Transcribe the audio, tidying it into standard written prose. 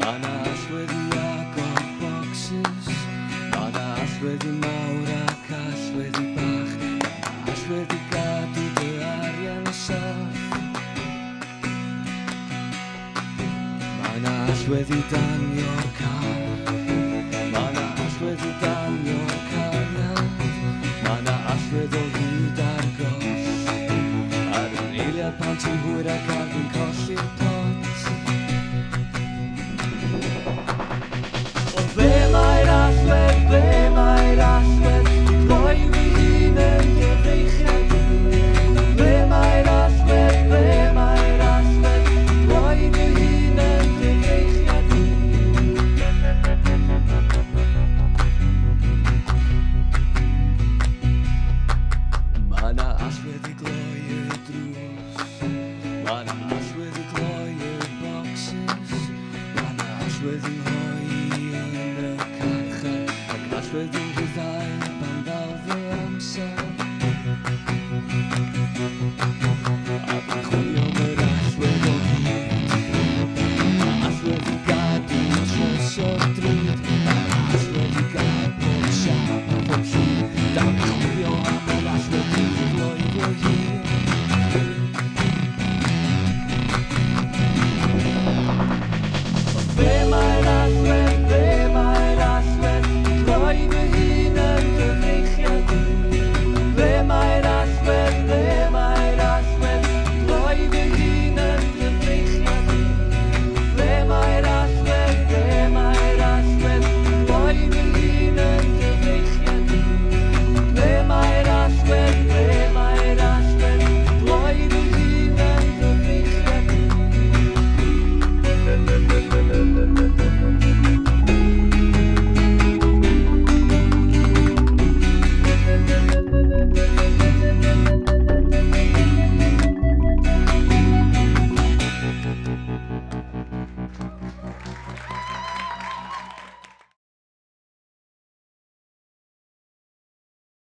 Ma' 'na allwedd i agor bocsys, ma' 'na allwedd i mawr ac allwedd i bach, ma' 'na allwedd i gadw dy arian yn saff. Ma' 'na allwedd i danio'r car, ma' 'na allwedd i danio'r cariad, ma' 'na allwedd o hyd ar goll, ar yr eiliad pan ti'n hwyrach ac yn colli'r pot. O ble mae'r allwedd, ble mae'r allwedd, i gloi fy hun yn gyfreichiad. Ble mae'r allwedd, ble mae'r allwedd, i gloi fy hun yn gyfreichiad. Ma' 'na allwedd i gloi'r drws, ma' 'na allwedd i gloi'r bocsys, ma' 'na allwedd i